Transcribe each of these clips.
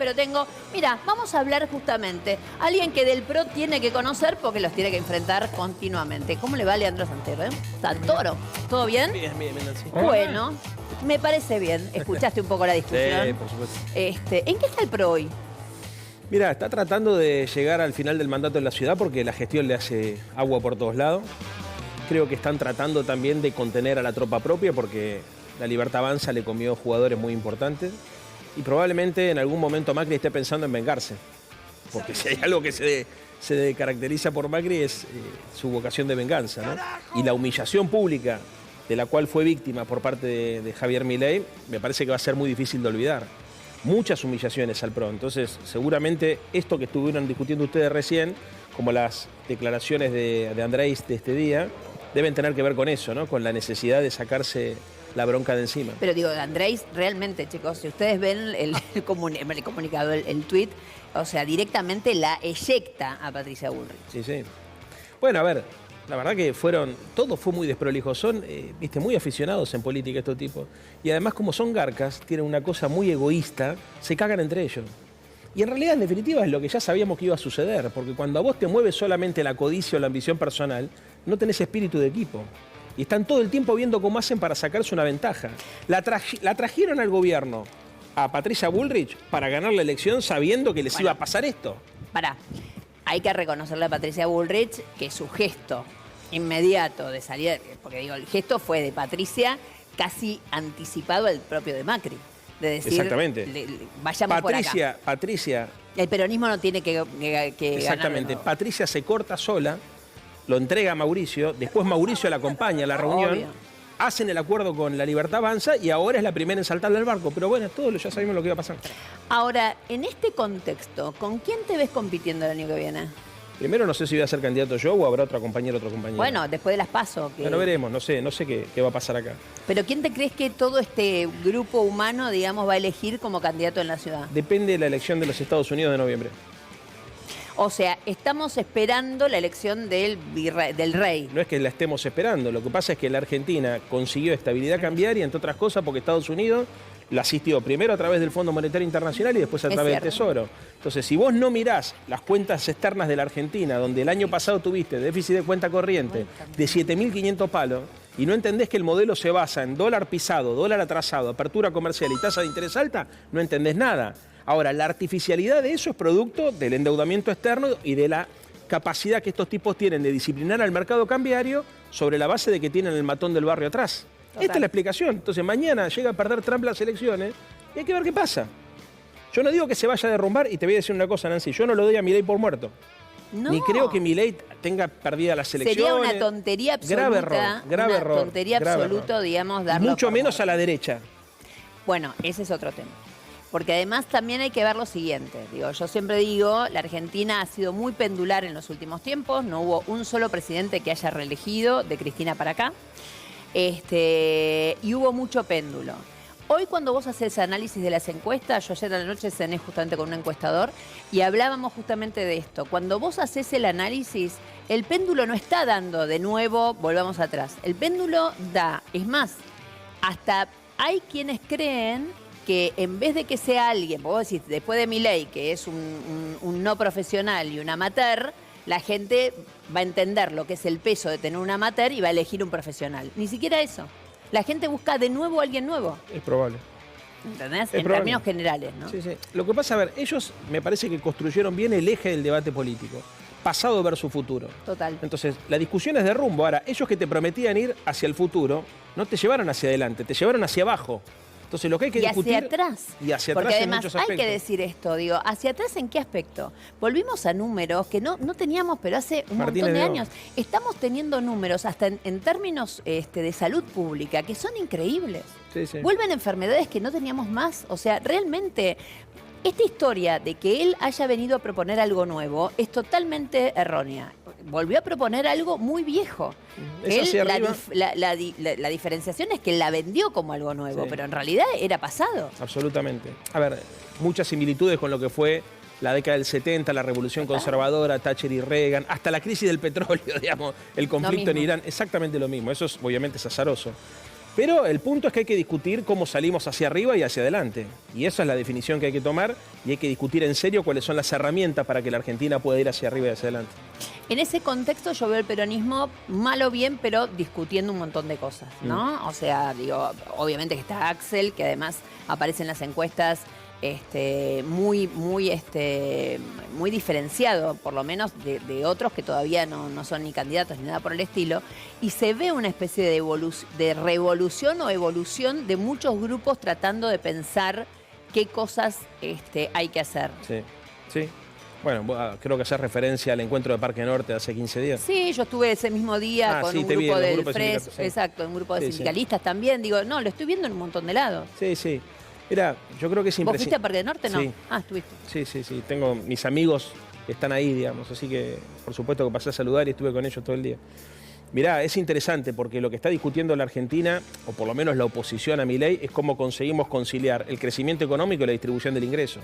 pero tengo... Mira, vamos a hablar justamente. Alguien que del PRO tiene que conocer porque los tiene que enfrentar continuamente. ¿Cómo le va a Leandro Santoro, Santoro? ¿Todo bien? Bien, sí. Bueno, me parece bien. Escuchaste un poco la discusión. Sí, por supuesto. ¿En qué está el PRO hoy? Mira, está tratando de llegar al final del mandato en la ciudad porque la gestión le hace agua por todos lados. Creo que están tratando también de contener a la tropa propia porque la Libertad Avanza le comió jugadores muy importantes y probablemente en algún momento Macri esté pensando en vengarse. Porque si hay algo que se caracteriza por Macri es su vocación de venganza, ¿no? Y la humillación pública de la cual fue víctima por parte de Javier Milei, me parece que va a ser muy difícil de olvidar. Muchas humillaciones al PRO. Entonces, seguramente esto que estuvieron discutiendo ustedes recién, como las declaraciones de Andrés de este día, deben tener que ver con eso, ¿no? Con la necesidad de sacarse la bronca de encima. Pero digo, Andrés, realmente, chicos, si ustedes ven el comunicado, el tuit, o sea, directamente la eyecta a Patricia Bullrich. Sí, sí. Bueno, a ver, la verdad que todo fue muy desprolijo. Son, muy aficionados en política estos tipos. Y además, como son garcas, tienen una cosa muy egoísta, se cagan entre ellos. Y en realidad, en definitiva, es lo que ya sabíamos que iba a suceder, porque cuando a vos te mueve solamente la codicia o la ambición personal, no tenés espíritu de equipo. Y están todo el tiempo viendo cómo hacen para sacarse una ventaja. La trajeron al gobierno, a Patricia Bullrich, para ganar la elección sabiendo que les iba a pasar esto. Pará, hay que reconocerle a Patricia Bullrich que su gesto inmediato de salir, porque digo, el gesto fue de Patricia casi anticipado al propio de Macri. De decir, exactamente. Vayamos por acá. Patricia. El peronismo no tiene que exactamente. ganar. Patricia se corta sola, lo entrega a Mauricio, después Mauricio la acompaña a la reunión, obvio. Hacen el acuerdo con la Libertad Avanza y ahora es la primera en saltarle al barco. Pero bueno, todos ya sabemos lo que iba a pasar. Ahora, en este contexto, ¿con quién te ves compitiendo el año que viene? Primero no sé si voy a ser candidato yo o habrá otro compañero. Bueno, después de las PASO. Bueno, veremos, no sé qué va a pasar acá. Pero ¿quién te crees que todo este grupo humano, digamos, va a elegir como candidato en la ciudad? Depende de la elección de los Estados Unidos de noviembre. O sea, estamos esperando la elección del rey. No es que la estemos esperando, lo que pasa es que la Argentina consiguió estabilidad cambiaria, entre otras cosas, porque Estados Unidos la asistió primero a través del Fondo Monetario Internacional y después a través del Tesoro. Entonces, si vos no mirás las cuentas externas de la Argentina, donde el año pasado tuviste déficit de cuenta corriente de 7.500 palos, y no entendés que el modelo se basa en dólar pisado, dólar atrasado, apertura comercial y tasa de interés alta, no entendés nada. Ahora, la artificialidad de eso es producto del endeudamiento externo y de la capacidad que estos tipos tienen de disciplinar al mercado cambiario sobre la base de que tienen el matón del barrio atrás. Total. Esta es la explicación. Entonces, mañana llega a perder Trump las elecciones y hay que ver qué pasa. Yo no digo que se vaya a derrumbar y te voy a decir una cosa, Nancy, yo no lo doy a Milei por muerto. No. Ni creo que Milei tenga perdida las elecciones. Sería una tontería absoluta. Grave error. Tontería absoluta, digamos, darlo. Mucho menos a la derecha. Bueno, ese es otro tema. Porque además también hay que ver lo siguiente. Digo, yo siempre digo, la Argentina ha sido muy pendular en los últimos tiempos. No hubo un solo presidente que haya reelegido de Cristina para acá. Y hubo mucho péndulo. Hoy cuando vos haces análisis de las encuestas, yo ayer a la noche cené justamente con un encuestador y hablábamos justamente de esto. Cuando vos haces el análisis, el péndulo no está dando de nuevo, volvamos atrás. El péndulo da, es más, hasta hay quienes creen que en vez de que sea alguien, vos decís, después de Milei, que es un no profesional y un amateur, la gente va a entender lo que es el peso de tener un amateur y va a elegir un profesional. Ni siquiera eso. La gente busca de nuevo a alguien nuevo. Es probable. ¿Entendés? En términos generales, ¿no? Sí, sí. Lo que pasa, a ver, ellos me parece que construyeron bien el eje del debate político. Pasado versus futuro. Total. Entonces, la discusión es de rumbo. Ahora, ellos que te prometían ir hacia el futuro, no te llevaron hacia adelante, te llevaron hacia abajo. Entonces, lo que hay que discutir... hacia atrás. Y hacia porque atrás además en muchos aspectos. hay que decir esto, digo, ¿hacia atrás en qué aspecto? Volvimos a números que no teníamos, pero hace un montón de años. Estamos teniendo números hasta en términos de salud pública que son increíbles. Sí, sí. Vuelven enfermedades que no teníamos más. O sea, realmente... Esta historia de que él haya venido a proponer algo nuevo es totalmente errónea. Volvió a proponer algo muy viejo. La diferenciación es que él la vendió como algo nuevo, sí, pero en realidad era pasado. Absolutamente. A ver, muchas similitudes con lo que fue la década del 70, la revolución conservadora, Thatcher y Reagan, hasta la crisis del petróleo, digamos, el conflicto en Irán, exactamente lo mismo. Eso obviamente es azaroso. Pero el punto es que hay que discutir cómo salimos hacia arriba y hacia adelante. Y esa es la definición que hay que tomar y hay que discutir en serio cuáles son las herramientas para que la Argentina pueda ir hacia arriba y hacia adelante. En ese contexto yo veo el peronismo mal o bien, pero discutiendo un montón de cosas, ¿no? O sea, digo, obviamente que está Axel, que además aparece en las encuestas muy diferenciado, por lo menos de otros que todavía no son ni candidatos ni nada por el estilo, y se ve una especie de revolución o evolución de muchos grupos tratando de pensar qué cosas hay que hacer. Sí, sí. Bueno, creo que haces referencia al encuentro de Parque Norte hace 15 días. Sí, yo estuve ese mismo día con un grupo del FRES, sí. exacto, un grupo de sindicalistas también. Digo, no, lo estoy viendo en un montón de lados. Sí, sí. Mira, yo creo que es imprescindible. ¿Vos fuiste a Parque Norte? No. Sí. Ah, estuviste. Sí. Tengo mis amigos que están ahí, digamos. Así que, por supuesto, que pasé a saludar y estuve con ellos todo el día. Mirá, es interesante porque lo que está discutiendo la Argentina, o por lo menos la oposición a Milei, es cómo conseguimos conciliar el crecimiento económico y la distribución del ingreso,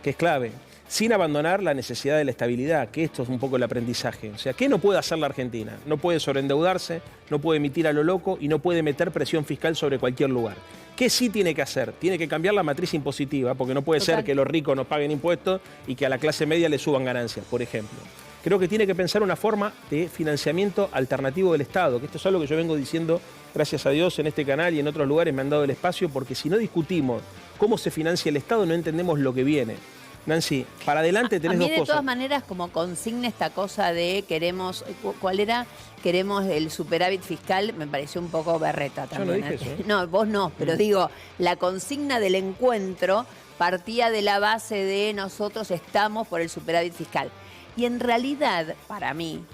que es clave, sin abandonar la necesidad de la estabilidad, que esto es un poco el aprendizaje. O sea, ¿qué no puede hacer la Argentina? No puede sobreendeudarse, no puede emitir a lo loco y no puede meter presión fiscal sobre cualquier lugar. ¿Qué sí tiene que hacer? Tiene que cambiar la matriz impositiva, porque no puede ser que los ricos no paguen impuestos y que a la clase media le suban ganancias, por ejemplo. Creo que tiene que pensar una forma de financiamiento alternativo del Estado, que esto es algo que yo vengo diciendo, gracias a Dios, en este canal y en otros lugares me han dado el espacio, porque si no discutimos cómo se financia el Estado, no entendemos lo que viene. Nancy, para adelante tenés dos cosas. De todas maneras, como consigna esta cosa de queremos, ¿cuál era? Queremos el superávit fiscal, me pareció un poco berreta también. Yo no dije eso. No, vos no, pero digo, la consigna del encuentro partía de la base de nosotros estamos por el superávit fiscal. Y en realidad, para mí,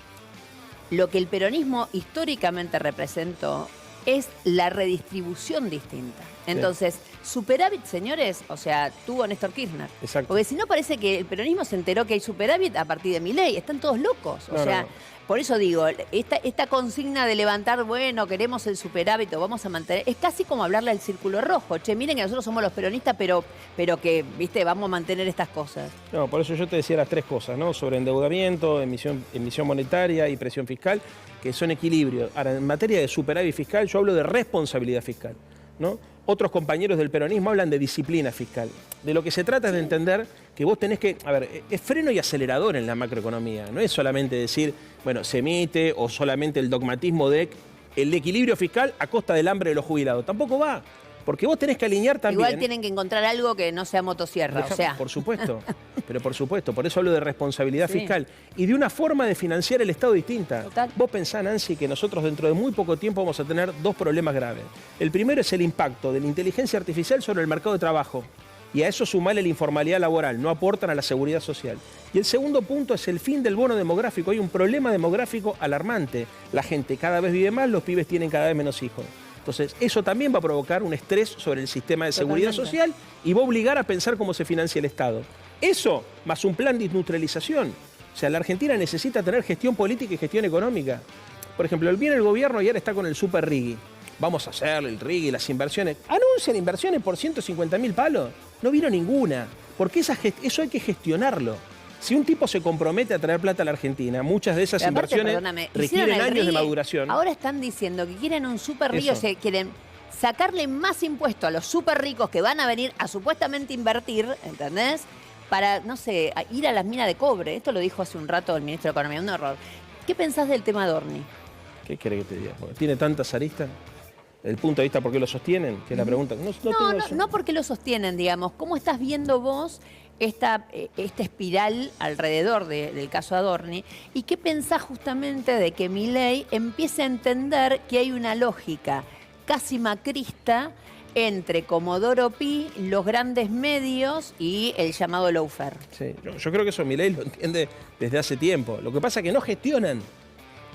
lo que el peronismo históricamente representó es la redistribución distinta. Entonces, superávit, señores, o sea, tuvo Néstor Kirchner. Exacto. Porque si no parece que el peronismo se enteró que hay superávit a partir de Milei. Están todos locos. O sea, por eso digo, esta consigna de levantar, bueno, queremos el superávit o vamos a mantener, es casi como hablarle al círculo rojo. Che, miren que nosotros somos los peronistas, pero que, viste, vamos a mantener estas cosas. No, por eso yo te decía las tres cosas, ¿no? Sobre endeudamiento, emisión monetaria y presión fiscal, que son equilibrios. Ahora, en materia de superávit fiscal, yo hablo de responsabilidad fiscal, ¿no? Otros compañeros del peronismo hablan de disciplina fiscal. De lo que se trata es de entender que vos tenés que... A ver, es freno y acelerador en la macroeconomía. No es solamente decir, bueno, se emite o solamente el dogmatismo de el equilibrio fiscal a costa del hambre de los jubilados. Tampoco va. Porque vos tenés que alinear también... Igual tienen que encontrar algo que no sea motosierra, o sea... Por supuesto, pero por supuesto. Por eso hablo de responsabilidad fiscal. Y de una forma de financiar el Estado distinta. Total. Vos pensá, Nancy, que nosotros dentro de muy poco tiempo vamos a tener dos problemas graves. El primero es el impacto de la inteligencia artificial sobre el mercado de trabajo. Y a eso sumarle la informalidad laboral. No aportan a la seguridad social. Y el segundo punto es el fin del bono demográfico. Hay un problema demográfico alarmante. La gente cada vez vive más, los pibes tienen cada vez menos hijos. Entonces, eso también va a provocar un estrés sobre el sistema de seguridad social y va a obligar a pensar cómo se financia el Estado. Eso, más un plan de industrialización. O sea, la Argentina necesita tener gestión política y gestión económica. Por ejemplo, viene el gobierno y ahora está con el super RIGI. Vamos a hacer el RIGI, las inversiones. Anuncian inversiones por 150.000 palos. No vino ninguna. Porque eso hay que gestionarlo. Si un tipo se compromete a traer plata a la Argentina, muchas de esas inversiones requieren años de maduración. Ahora están diciendo que quieren un super río, quieren sacarle más impuesto a los super ricos que van a venir a supuestamente invertir, ¿entendés? Para, no sé, ir a las minas de cobre. Esto lo dijo hace un rato el ministro de Economía, un horror. ¿Qué pensás del tema Adorni? ¿Qué querés que te diga? Porque tiene tantas aristas. ¿El punto de vista por qué lo sostienen? Que es la pregunta. No porque lo sostienen, digamos. ¿Cómo estás viendo vos esta espiral alrededor del caso Adorni? ¿Y qué pensás justamente de que Milei empiece a entender que hay una lógica casi macrista entre Comodoro Pi, los grandes medios y el llamado lawfare? Sí, yo creo que eso Milei lo entiende desde hace tiempo. Lo que pasa es que no gestionan.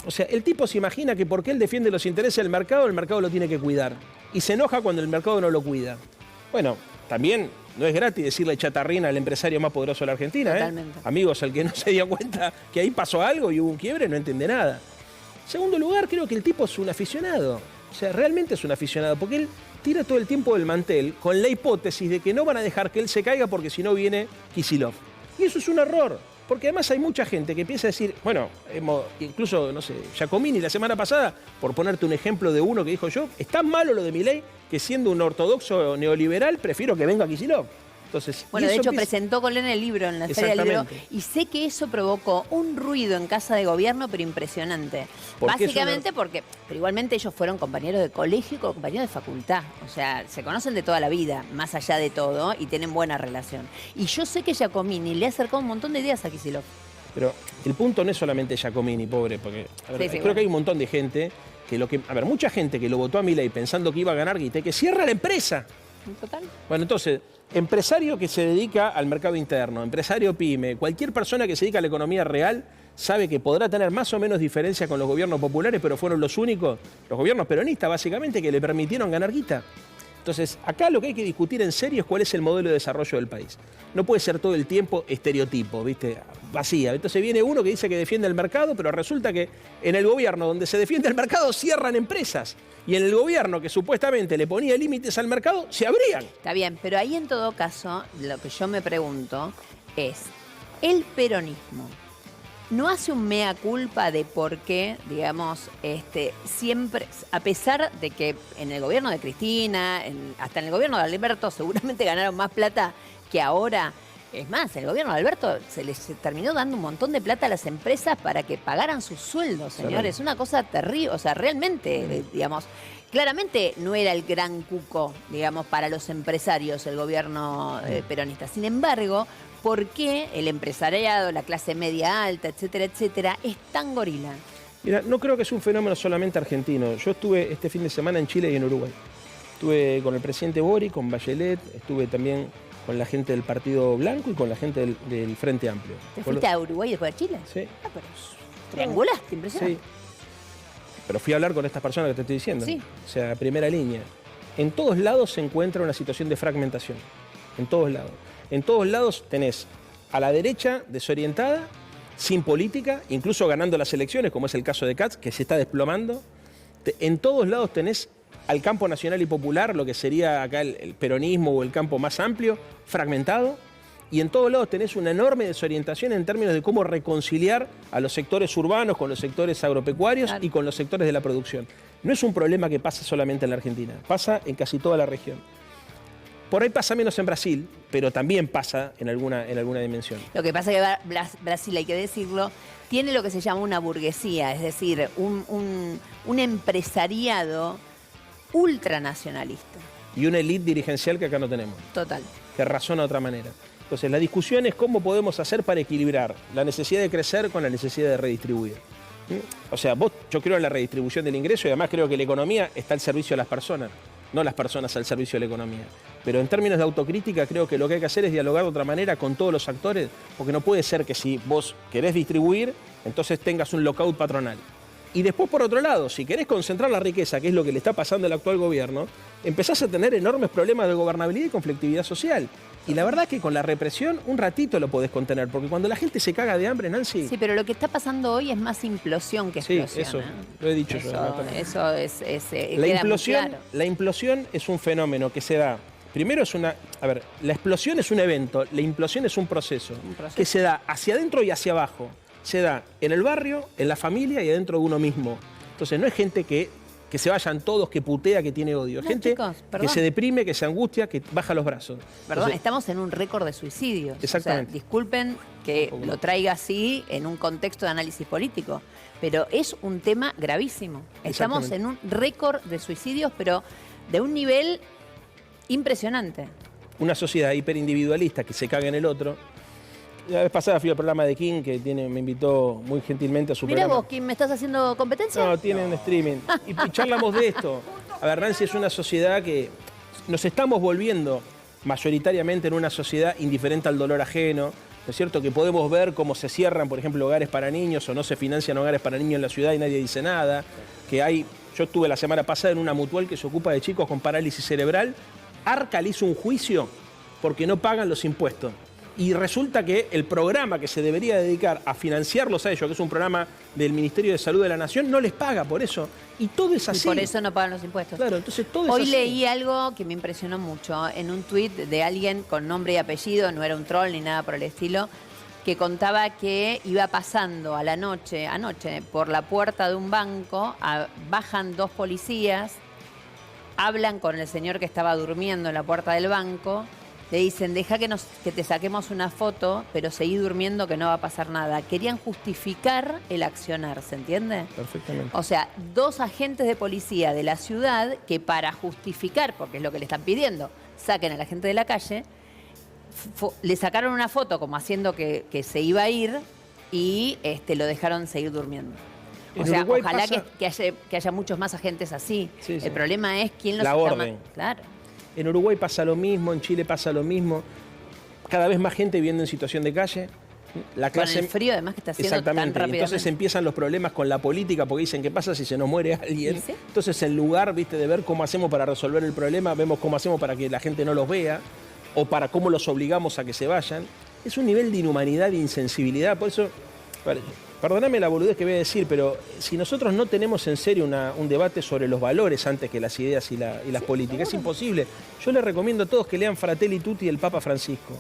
O sea, el tipo se imagina que porque él defiende los intereses del mercado, el mercado lo tiene que cuidar. Y se enoja cuando el mercado no lo cuida. Bueno, también no es gratis decirle chatarrina al empresario más poderoso de la Argentina. Totalmente. Amigos, al que no se dio cuenta que ahí pasó algo y hubo un quiebre, no entiende nada. En segundo lugar, creo que el tipo es un aficionado. O sea, realmente es un aficionado, porque él tira todo el tiempo del mantel con la hipótesis de que no van a dejar que él se caiga porque si no viene Kicillof. Y eso es un error. Porque además hay mucha gente que empieza a decir, bueno, incluso, no sé, Giacomini la semana pasada, por ponerte un ejemplo de uno que dijo yo, es tan malo lo de Milei que siendo un ortodoxo neoliberal prefiero que venga Kicillof. Entonces, bueno, de hecho presentó Colén el libro en la Feria del Libro y sé que eso provocó un ruido en Casa de Gobierno, pero impresionante. Básicamente porque, pero igualmente ellos fueron compañeros de colegio y compañeros de facultad. O sea, se conocen de toda la vida, más allá de todo, y tienen buena relación. Y yo sé que Giacomini le ha acercado un montón de ideas a Kicillof. Pero el punto no es solamente Giacomini, pobre, porque creo que hay un montón de gente que mucha gente que lo votó a Milei pensando que iba a ganar guita, que cierra la empresa. Total. Bueno, entonces, empresario que se dedica al mercado interno, empresario pyme, cualquier persona que se dedica a la economía real sabe que podrá tener más o menos diferencia con los gobiernos populares, pero fueron los únicos, los gobiernos peronistas básicamente, que le permitieron ganar guita. Entonces, acá lo que hay que discutir en serio es cuál es el modelo de desarrollo del país. No puede ser todo el tiempo estereotipo, ¿viste? Vacía. Entonces viene uno que dice que defiende el mercado, pero resulta que en el gobierno donde se defiende el mercado cierran empresas. Y en el gobierno que supuestamente le ponía límites al mercado, se abrían. Está bien, pero ahí en todo caso, lo que yo me pregunto es, ¿el peronismo no hace un mea culpa de por qué, digamos, siempre, a pesar de que en el gobierno de Cristina, hasta en el gobierno de Alberto seguramente ganaron más plata que ahora? Es más, el gobierno de Alberto se les terminó dando un montón de plata a las empresas para que pagaran sus sueldos, señores. Es una cosa terrible, o sea, realmente, digamos, claramente no era el gran cuco, digamos, para los empresarios el gobierno peronista. Sin embargo, ¿por qué el empresariado, la clase media alta, etcétera, etcétera, es tan gorila? Mira, no creo que es un fenómeno solamente argentino. Yo estuve este fin de semana en Chile y en Uruguay. Estuve con el presidente Boric, con Bachelet, estuve también con la gente del Partido Blanco y con la gente del Frente Amplio. ¿Te fuiste a Uruguay y después a Chile? Sí. Ah, pero triangulaste, impresionante. Sí. Pero fui a hablar con estas personas que te estoy diciendo. Sí. O sea, primera línea. En todos lados se encuentra una situación de fragmentación. En todos lados. En todos lados tenés a la derecha desorientada, sin política, incluso ganando las elecciones, como es el caso de Katz, que se está desplomando. En todos lados tenés al campo nacional y popular, lo que sería acá el peronismo o el campo más amplio, fragmentado. Y en todos lados tenés una enorme desorientación en términos de cómo reconciliar a los sectores urbanos con los sectores agropecuarios y con los sectores de la producción. No es un problema que pasa solamente en la Argentina, pasa en casi toda la región. Por ahí pasa menos en Brasil, pero también pasa en alguna dimensión. Lo que pasa es que Brasil, hay que decirlo, tiene lo que se llama una burguesía, es decir, un empresariado ultranacionalista. Y una élite dirigencial que acá no tenemos. Total. Que razona de otra manera. Entonces, la discusión es cómo podemos hacer para equilibrar la necesidad de crecer con la necesidad de redistribuir. O sea, yo creo en la redistribución del ingreso y además creo que la economía está al servicio de las personas, no las personas al servicio de la economía. Pero en términos de autocrítica creo que lo que hay que hacer es dialogar de otra manera con todos los actores, porque no puede ser que si vos querés distribuir, entonces tengas un lockout patronal. Y después, por otro lado, si querés concentrar la riqueza, que es lo que le está pasando al actual gobierno, empezás a tener enormes problemas de gobernabilidad y conflictividad social. Y la verdad es que con la represión un ratito lo podés contener, porque cuando la gente se caga de hambre, Nancy... Sí, pero lo que está pasando hoy es más implosión que explosión. Sí, eso, lo he dicho yo. Eso es la implosión es un fenómeno que se da... Primero es una... A ver, la explosión es un evento, la implosión es un proceso que se da hacia adentro y hacia abajo. Se da en el barrio, en la familia y adentro de uno mismo. Entonces no es gente que se vayan todos, que putea, que tiene odio. No, gente, chicos, que se deprime, que se angustia, que baja los brazos. Perdón, entonces, estamos en un récord de suicidios. Exactamente. O sea, disculpen que lo traiga así en un contexto de análisis político, pero es un tema gravísimo. Estamos en un récord de suicidios, pero de un nivel impresionante. Una sociedad hiperindividualista que se caga en el otro. La vez pasada fui al programa de King, que me invitó muy gentilmente a su programa. Mira vos, King, ¿me estás haciendo competencia? No, tienen streaming. Y charlamos de esto. A ver, Nancy, es una sociedad que nos estamos volviendo mayoritariamente en una sociedad indiferente al dolor ajeno. ¿No es cierto? Que podemos ver cómo se cierran, por ejemplo, hogares para niños o no se financian hogares para niños en la ciudad y nadie dice nada. Yo estuve la semana pasada en una mutual que se ocupa de chicos con parálisis cerebral. Arca le hizo un juicio porque no pagan los impuestos. Y resulta que el programa que se debería dedicar a financiarlos a ellos, que es un programa del Ministerio de Salud de la Nación, no les paga por eso. Y todo es así. Y por eso no pagan los impuestos. Claro, entonces todo es así. Hoy así. leí algo que me impresionó mucho en un tuit de alguien con nombre y apellido, no era un troll ni nada por el estilo, que contaba que iba pasando a la noche, anoche, por la puerta de un banco, bajan 2 policías, hablan con el señor que estaba durmiendo en la puerta del banco, le dicen, deja que te saquemos una foto, pero seguí durmiendo que no va a pasar nada. Querían justificar el accionar, ¿se entiende? Perfectamente. O sea, 2 agentes de policía de la ciudad que para justificar, porque es lo que le están pidiendo, saquen a la gente de la calle, le sacaron una foto como haciendo que se iba a ir y lo dejaron seguir durmiendo. O sea, Uruguay ojalá pasa... que haya muchos más agentes así. Sí, sí. El problema es quién los La está orden. Claro. En Uruguay pasa lo mismo, en Chile pasa lo mismo. Cada vez más gente viviendo en situación de calle. La clase... Con el frío además que está haciendo tan Exactamente. rápidamente. Entonces empiezan los problemas con la política porque dicen, ¿qué pasa si se nos muere alguien? ¿Sí? Entonces en lugar, viste, de ver cómo hacemos para resolver el problema, vemos cómo hacemos para que la gente no los vea o para cómo los obligamos a que se vayan. Es un nivel de inhumanidad e insensibilidad. Por eso, perdóname la boludez que voy a decir, pero si nosotros no tenemos en serio un debate sobre los valores antes que las ideas y las políticas, es imposible. Yo les recomiendo a todos que lean Fratelli Tutti del Papa Francisco,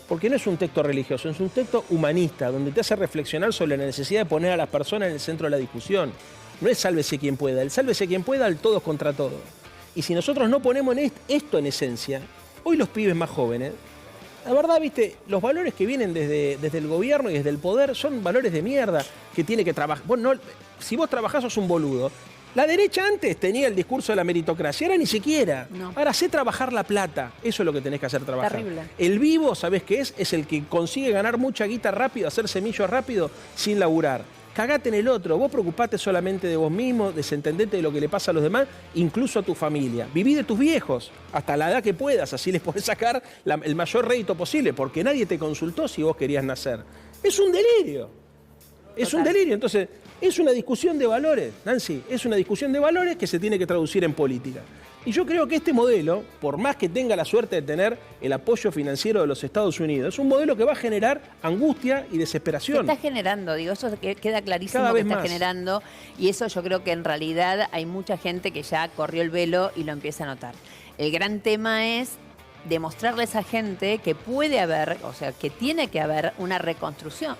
porque no es un texto religioso, es un texto humanista, donde te hace reflexionar sobre la necesidad de poner a las personas en el centro de la discusión. No es sálvese quien pueda, el sálvese quien pueda, el todos contra todos. Y si nosotros no ponemos esto en esencia, hoy los pibes más jóvenes, la verdad, viste, los valores que vienen desde el gobierno y desde el poder son valores de mierda que tiene que trabajar. Si vos trabajás sos un boludo. La derecha antes tenía el discurso de la meritocracia, ahora ni siquiera. No. Ahora sé trabajar la plata, eso es lo que tenés que hacer, trabajar. Terrible. El vivo, ¿sabés qué es? Es el que consigue ganar mucha guita rápido, hacer semillo rápido sin laburar. Cagate en el otro, vos preocupate solamente de vos mismo, desentendete de lo que le pasa a los demás, incluso a tu familia. Viví de tus viejos, hasta la edad que puedas, así les podés sacar el mayor rédito posible, porque nadie te consultó si vos querías nacer. Es un delirio. Es un delirio. Entonces, es una discusión de valores, Nancy, es una discusión de valores que se tiene que traducir en política. Y yo creo que este modelo, por más que tenga la suerte de tener el apoyo financiero de los Estados Unidos, es un modelo que va a generar angustia y desesperación. Se está generando, digo, eso queda clarísimo Cada que vez está más. generando, y eso yo creo que en realidad hay mucha gente que ya corrió el velo y lo empieza a notar. El gran tema es demostrarle a esa gente que puede haber, o sea, que tiene que haber una reconstrucción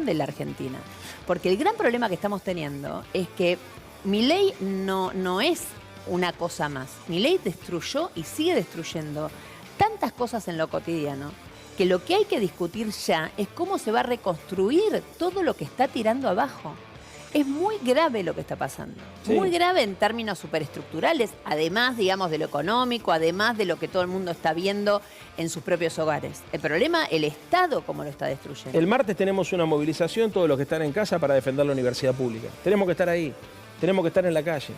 de la Argentina. Porque el gran problema que estamos teniendo es que Milei no es una cosa más. Milei destruyó y sigue destruyendo tantas cosas en lo cotidiano que lo que hay que discutir ya es cómo se va a reconstruir todo lo que está tirando abajo. Es muy grave lo que está pasando. Sí. Muy grave en términos superestructurales, además, digamos, de lo económico, además de lo que todo el mundo está viendo en sus propios hogares. El problema, el Estado, cómo lo está destruyendo. El martes tenemos una movilización, todos los que están en casa, para defender la universidad pública. Tenemos que estar ahí, tenemos que estar en la calle.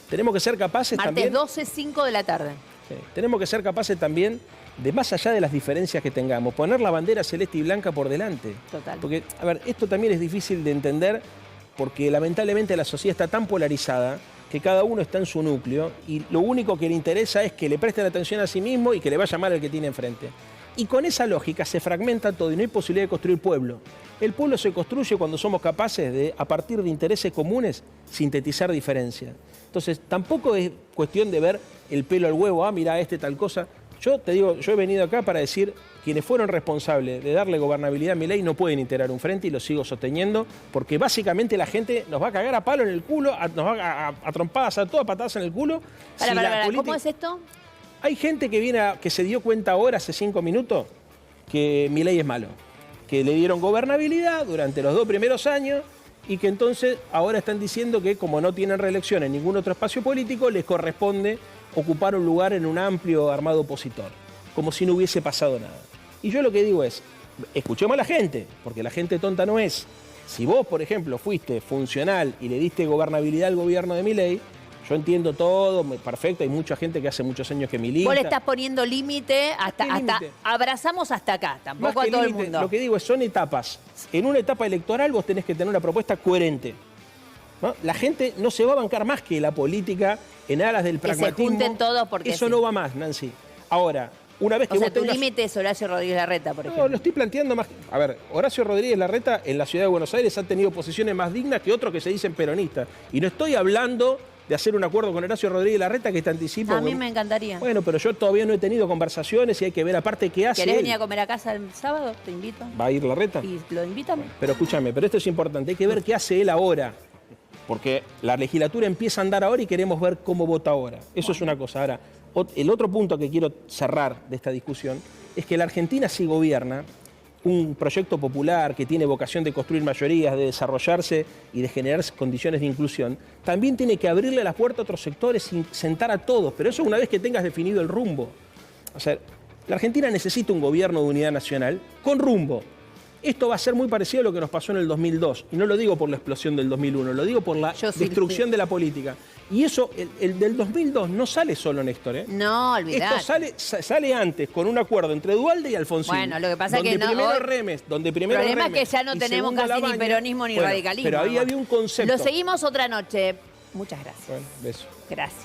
Tenemos que ser capaces Martes también... 12, 5 de la tarde. Sí, tenemos que ser capaces también de, más allá de las diferencias que tengamos, poner la bandera celeste y blanca por delante. Total. Porque, a ver, esto también es difícil de entender porque lamentablemente la sociedad está tan polarizada que cada uno está en su núcleo y lo único que le interesa es que le presten atención a sí mismo y que le vaya mal al que tiene enfrente. Y con esa lógica se fragmenta todo y no hay posibilidad de construir pueblo. El pueblo se construye cuando somos capaces de, a partir de intereses comunes, sintetizar diferencias. Entonces, tampoco es cuestión de ver el pelo al huevo, mira, tal cosa. Yo te digo, yo he venido acá para decir, quienes fueron responsables de darle gobernabilidad a Milei no pueden integrar un frente y lo sigo sosteniendo, porque básicamente la gente nos va a cagar a palo en el culo, nos va a trompadas a todas patadas en el culo. ¿Cómo es esto? Hay gente que se dio cuenta ahora, hace 5 minutos, que Milei es malo, que le dieron gobernabilidad durante los 2 primeros años y que entonces ahora están diciendo que como no tienen reelección en ningún otro espacio político, les corresponde ocupar un lugar en un amplio armado opositor, como si no hubiese pasado nada. Y yo lo que digo es, escuchemos a la gente, porque la gente tonta no es. Si vos, por ejemplo, fuiste funcional y le diste gobernabilidad al gobierno de Milei, yo entiendo todo, perfecto, hay mucha gente que hace muchos años que milita. Vos le estás poniendo límite hasta abrazamos hasta acá, tampoco a todo el mundo. Lo que digo es, son etapas. En una etapa electoral vos tenés que tener una propuesta coherente, ¿no? La gente no se va a bancar más que la política en aras del pragmatismo. Que se junten todos porque eso no va más, Nancy. Ahora, una vez que vos tu tengas... límite es Horacio Rodríguez Larreta, por ejemplo. No, lo estoy planteando más... A ver, Horacio Rodríguez Larreta en la ciudad de Buenos Aires ha tenido posiciones más dignas que otros que se dicen peronistas. Y no estoy hablando de hacer un acuerdo con Horacio Rodríguez Larreta que te anticipo. A mí me encantaría. Bueno, pero yo todavía no he tenido conversaciones y hay que ver aparte qué hace. ¿Querés venir a comer a casa el sábado? Te invito. ¿Va a ir Larreta? Y lo invítame. Pero escúchame, pero esto es importante, hay que ver qué hace él ahora. Porque la legislatura empieza a andar ahora y queremos ver cómo vota ahora. Eso es una cosa. Ahora, el otro punto que quiero cerrar de esta discusión es que la Argentina sí gobierna un proyecto popular que tiene vocación de construir mayorías, de desarrollarse y de generar condiciones de inclusión, también tiene que abrirle las puertas a otros sectores y sentar a todos, pero eso una vez que tengas definido el rumbo. O sea, la Argentina necesita un gobierno de unidad nacional con rumbo. Esto va a ser muy parecido a lo que nos pasó en el 2002, y no lo digo por la explosión del 2001, lo digo por la destrucción de la política. Y eso, el del 2002 no sale solo, Néstor, ¿eh? No, olvidate. Esto sale antes, con un acuerdo entre Duhalde y Alfonsín. Bueno, lo que pasa es que no... Donde primero el problema Remes, es que ya no tenemos casi ni peronismo ni radicalismo. Pero ahí había un concepto. Lo seguimos otra noche. Muchas gracias. Bueno, beso. Gracias.